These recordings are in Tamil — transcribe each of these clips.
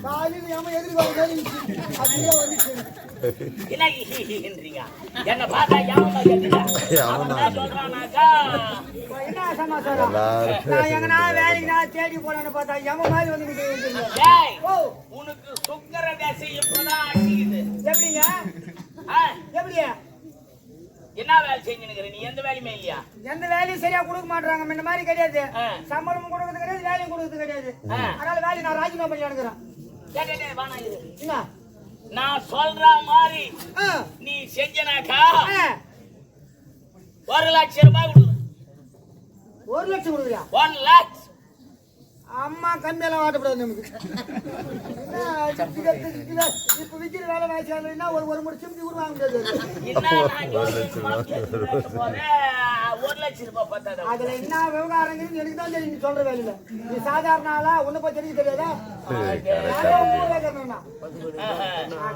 காலையில் ஏமா எதிர்பார்க்க அப்படியே வந்துச்சு. என்ன பார்த்தா என்ன சமாச்சாரம்? நான் எங்கன்னா வேலைக்கு நான் தேடி போனேன்னு பார்த்தா எம மாதிரி வந்து உனக்கு சுக்கர தசை இப்பதான் அடிக்குது. எப்படிங்க? எப்படியா? என்ன வேலை செஞ்சுன்னு நீ? எந்த வேலையுமே இல்லையா? எந்த வேலையும் சரியா கொடுக்க மாட்டாங்க. இந்த மாதிரி கிடையாது. சம்பளமும் கொடுக்கறது கிடையாது, வேலையும் கொடுக்கறது கிடையாது. அதனால வேலையை நான் ராஜினாமா பண்ணி அனுக்கிறேன். நான் சொல்ற மாதிரி நீ செஞ்சனாக்கா 1,00,000 ரூபாய் கொடுக்குறேன். 1 லட்சம் கொடுக்குறியா? 1 lakh. அம்மா கம்மியெல்லாம் வாட்டப்படாது நமக்கு. இப்ப விக்கிற வேலை வாய்ச்சாங்கன்னா ஒரு முறை சிம்பி கூட வாங்க முடியாது. 1 லட்சம் ரூபாய் பத்தாது. அதுல என்ன விவகாரங்கிறது எனக்கு தான் தெரியும். நீ சொல்ற வேலையில நீ சாதாரண ஆளா உன்னை போய் தெரிஞ்சு தெரியாதா?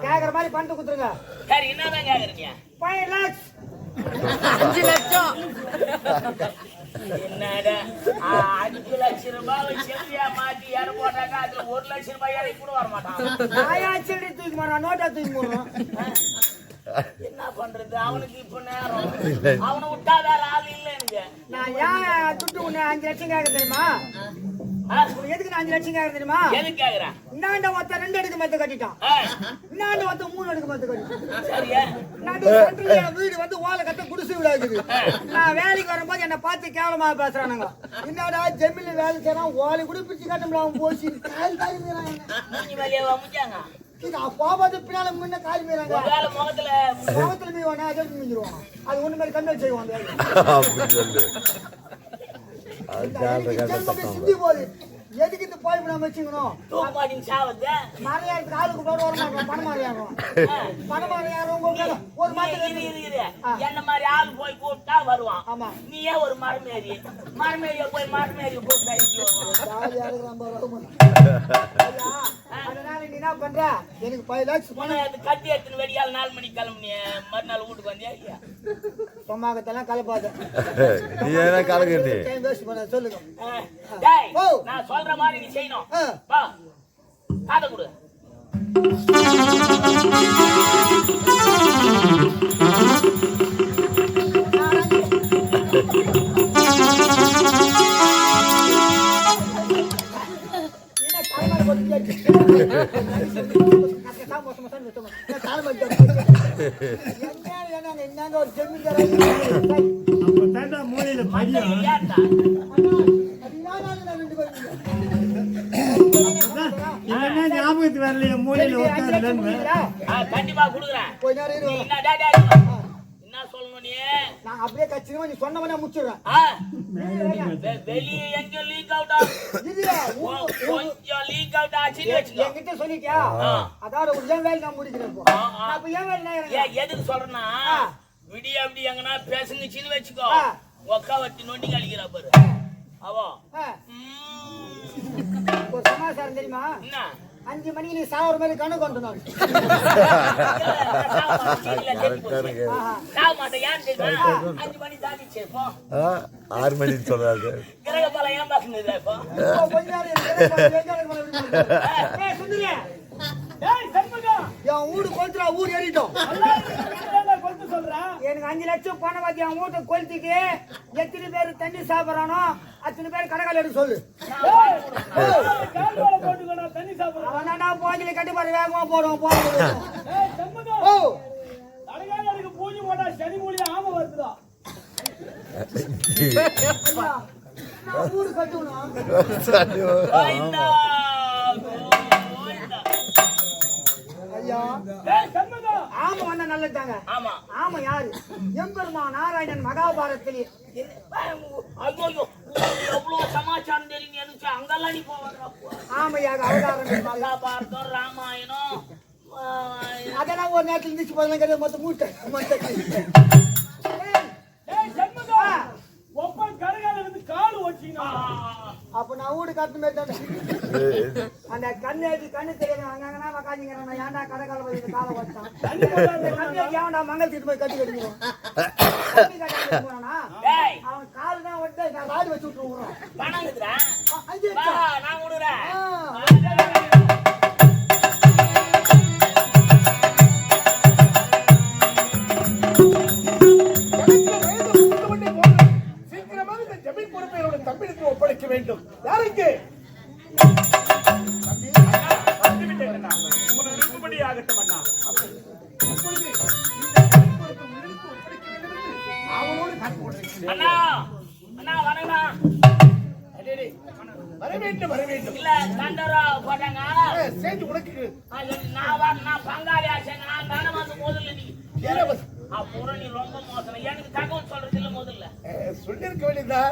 கேக்குற மாதிரி பண்ணிட்டு குடுத்துருங்க. சரி, என்னதான் கேக்குறீங்க? 5 lakhs. 5 லட்சம். என்னடா 5 லட்சம் ரூபாய் செல்வியா மாத்தி யாரு போட்டாங்க? அதுல 1 லட்சம் ரூபாய் யாரும் கூட வர மாட்டான். ஆயாச்சடி தூக்கி மாறான், நோட்டா தூக்கி போடுறான். என்ன பண்றது? அவனுக்கு இப்ப நேரம். அவனை விட்டா வேற ஆள் இல்லை எனக்கு. நான் ஏன் துட்டு உன்னை 5 லட்சம் கேட்க தெரியுமா? எதுக்கு நான் 5 லட்சம் கேட்க தெரியுமா? எதுக்கு கேக்குறேன்? இன்னாண்ட ஒருத்த 2 அடுக்கு மத்த கட்டிட்டான், இன்னாண்ட ஒருத்த 3 அடுக்கு மத்த கட்டிட்டான். சரியா? வீடு வந்து ஓலை கட்ட குடிசை விடாது. நான் வேலைக்கு வரும்போது என்ன பார்த்து கேவலமா பேசுறானுங்க. என்னடா ஜெமில வேலை செய்யறான், ஓலை கூட பிரிச்சு கட்ட முடியாம போச்சு. போபாது பின்னால முன்ன காய் மீறாங்க. முகத்துல மீவானா அதை மீஞ்சிருவான். அது ஒண்ணு மாதிரி கண்ணு செய்வான். சிந்தி போகுது. எதுக்கு இந்த போய் நம்ம வச்சுக்கணும்? மறையாருக்கு ஆளுக்கு போட வர மாட்டோம். பணமாரியாரும் பணமாரியாரும் ஒரு மாதம் என்ன மாதிரி ஆள் போய் கூப்பிட்டா வருவான். ஆமா, நீ ஏன் ஒரு மரமேறி போய் மரமேறி கூப்பிட்டா அதனால நீ என்ன பண்ற? எனக்கு 5 lakhs பணம் கட்டி எடுத்துன்னு வெடியால் 4 மணிக்கு கிளம்புனிய மறுநாள் வீட்டுக்கு வந்தியா? சொமாகத்தெல்லாம் கலப்பாத. நீ என்ன கலக்கண்டி டைம் வேஸ்ட் பண்ண சொல்லுங்க. நான் சொல்ற மாதிரி நீ செய்யணும். வா, காதை கொடு. ஞாபகத்துக்கு வரலையே மூலையில கண்டிப்பா கொடுக்குறேன். என்ன சொல்லணும் நீ? நான் அப்படியே கச்சினமா நீ சொன்னவனே முடிச்சிடுறேன். வெளியே எங்க லீக் அவுட் கொஞ்சம் லீக் அவுட் ஆச்சுன்னு வச்சுக்கோ. என்கிட்ட சொல்லிட்டியா? அதாவது ஒரு ஏன் வேலை நான் முடிக்கிறேன். அப்ப ஏன் வேலை எதுக்கு சொல்றேன்னா, விடிய அப்படி எங்கன்னா பேசுங்கச்சின்னு வச்சுக்கோ. ஒக்கா வட்டி நொண்டி கழிக்கிறா பாரு. அவோ ஒரு சமாச்சாரம் தெரியுமா? என்ன? 5 மணிக்கு நீ சாவர மாதிரி கணக்கு கொண்டு நான் சாவ மாட்டேன். ஏன் தெரியுமா? 5 மணி தாண்டிச்சு. 6 மணின்னு சொல்றாரு. கிரக பலம் ஏன் பாக்குறது? இப்போ கொஞ்ச நேரம் என் வீடு கொளுத்துறா, ஊர் ஏறிட்டோம். எனக்கு 5 லட்சம் பணம் வாத்தி என் வீட்டை கொளுத்திட்டு எத்தனை பேர் தண்ணி சாப்பிடறானோ அத்தனை பேர் கடைக்கால எடுத்து சொல்லு. அவனா போஞ்சில கட்டி பாரு, வேகமா போடுவோம். பூஜை போட்டா சனி மூலியா ஆம வருதுதான். ஊரு கட்டணும். ஆமா அண்ணா நல்லதாங்க. ஆமா ஆமா யாரு? எம்பெருமா நாராயணன் மகாபாரதத்திலே எவ்வளவு சமாச்சாரம் தெரியுங்க. அங்கெல்லாம் நீ போவாங்க. ஆமையாக அவதாரம் மகாபாரதம், ராமாயணம் அதெல்லாம் ஒரு நேரத்தில் இருந்துச்சு. போதெல்லாம் கிடையாது. மொத்த மூட்டை அப்ப நான் வீடு கட்டு மாதிரி அந்த கண்ணேடி கண்ணு தெரியாது. அங்கங்கன்னா காஞ்சிங்கிறான். ஏன்டா கடை கால போய் காலை வச்சான் ஏன்டா மங்கள் தீட்டு போய் கட்டி கட்டிக்கிறோம். போனா அவன் கால் தான் வந்து நான் ராடி வச்சு விட்டுருவோம். பணம் நான் உங்களை விருப்பப்படி ஆகட்டும் அண்ணா. அவனோடு காத்து கொண்டிருக்கிறேன். அண்ணா அண்ணா வணங்கண்ணா. வர வேண்டும் வர வேண்டும். இல்ல தண்டரா போட்டாங்க. சேர்ந்து உனக்கு நான் பங்காளி ஆச்சேன். நான் தானே வந்து முதல்ல நீ அப்புறம் நீ ரொம்ப மோசம். எனக்கு தகவல் சொல்றது இல்ல முதல்ல சொல்லிருக்க வேண்டியதுதான்.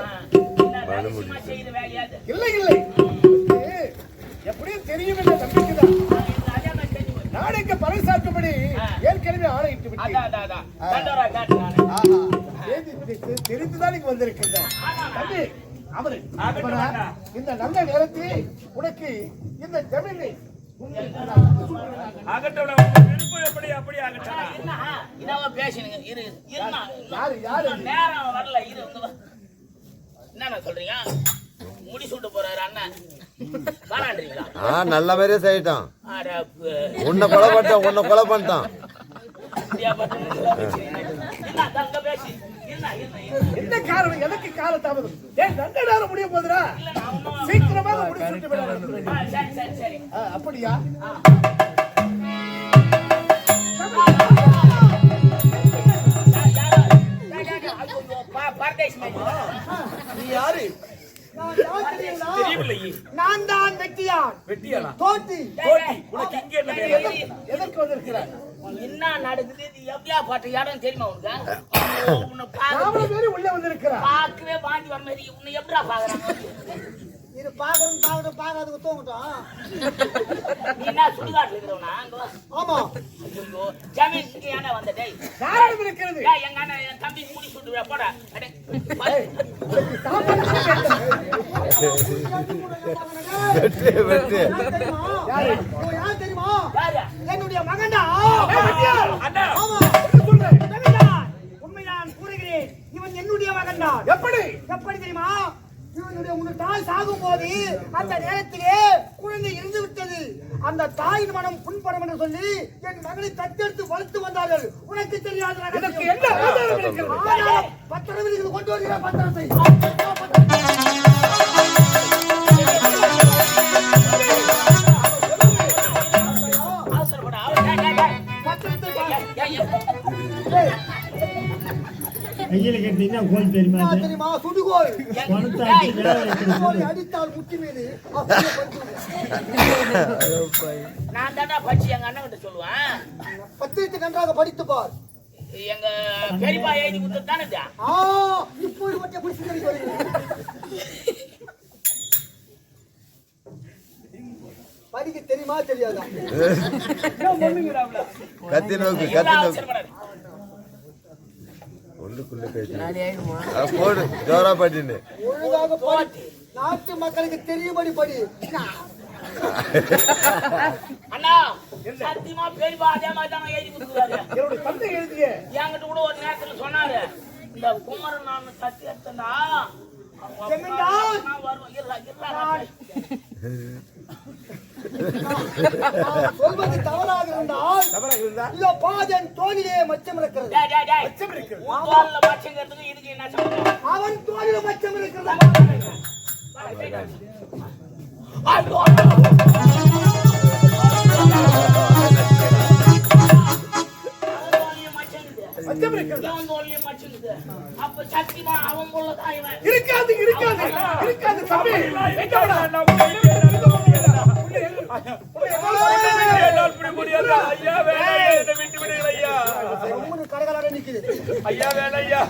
ரகசியமா செய்யற வேலையாது. இல்லை இல்லை எப்படியும் தெரியும் என்ற நம்பிக்கைதான். நாளைக்கு பறைசாற்றும்படி ஏற்கனவே ஆணையிட்டு விட்டேன். தெரிந்துதான் இங்கு வந்திருக்கின்றேன். தம்பி அமரு. இந்த நல்ல நேரத்தில் உனக்கு இந்த ஜமீனை ஆகட்டும் விருப்பம் எப்படி அப்படி ஆகட்டும். பேசுங்க இரு இருந்தா யாரு நேரம் வரல. இரு என்ன சொல்றீங்க? முடி சூட்டு போறாரு அண்ணன் வேணான்றீங்களா? நல்ல மாதிரியே செய்யிட்டான். உன்னை கொலை பண்ணிட்டான். என்ன காரணம்? எனக்கு கால தாமதம். ரெண்டு நேரம் முடிய போதுரா, சீக்கிரமாக முடிச்சுட்டு விட. அப்படியா? நீ யாரு? நான் தான் வெட்டியான். தோட்டி உனக்கு இங்க என்ன எதற்கு வந்திருக்கிறார்? என்ன நடக்குது? இது எப்படியா பாட்டு இடம் தெரியுமா உனக்கு? உள்ள வந்திருக்கிறார். பார்க்கவே வாங்கி வர மாதிரி உன்னை எப்படா பாக்குறாங்க? இது பாக்குறதுக்கு தூங்கட்டும். நீ என்ன சுடுகாட்டுல இருக்கிறவனா? ஆமா. ஜமீன் ஏன்னா வந்த டேய் யாரும் இருக்கிறது? எங்க அண்ணன் என் தம்பி முடி சுட்டு போடா. தெரியுமா? என்னுடைய மகன்டா. உண்மைதான் கூறுகிறேன். இவன் என்னுடைய மகன்தான். எப்படி தெரியுமா? இவனுடைய தாய் சாகும் போது அந்த நேரத்திலே குழந்தை இருந்து விட்டது. அந்த தாயின் மனம் புண்படும் என்று சொல்லி என் மகனை தத்தெடுத்து வளர்த்து வந்தார்கள். உனக்கு தெரியாது. பத்திரம் கொண்டு வருகிற பத்திரத்தை கையில கேட்டீங்கன்னா கோல் தெரியுமா? சுடுகோல். அடித்தால் முட்டி மீது நான் தாண்டா படிச்சு எங்க அண்ணன் கிட்ட சொல்லுவேன். பத்திரத்தை நன்றாக படித்து பார். எங்க பெரியப்பா எழுதி கொடுத்தது தானே? இப்போது மட்டும் எப்படி படிக்க தெரியுமா தெரியாதா? கத்தி நோக்கு உள்ளுக்குள்ள போடு ஜோரா பாட்டின்னு ஒழுங்காக பாட்டு நாட்டு மக்களுக்கு தெரியும்படி படி. அண்ணா சத்தியமா பெரியப்பா அதே மாதிரி தான் எழுதி கொடுக்குறாரு. என்னுடைய தந்தை எழுதிய என்கிட்ட கூட ஒரு நேரத்துல சொன்னாரு, இந்த குமரன் நான் சத்தியத்தா சொல்வது தவறாக இருந்தால் பாதன் தோளிலே மச்சம் இருக்கிறது. அவன் தோளில மச்சம் இருக்கிறது. அப்ப சத்தியமா அவன் போலதான் இருக்காது தம்பி. கடகலாட நிக்குது. ஐயா வேலையா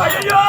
ஐயோ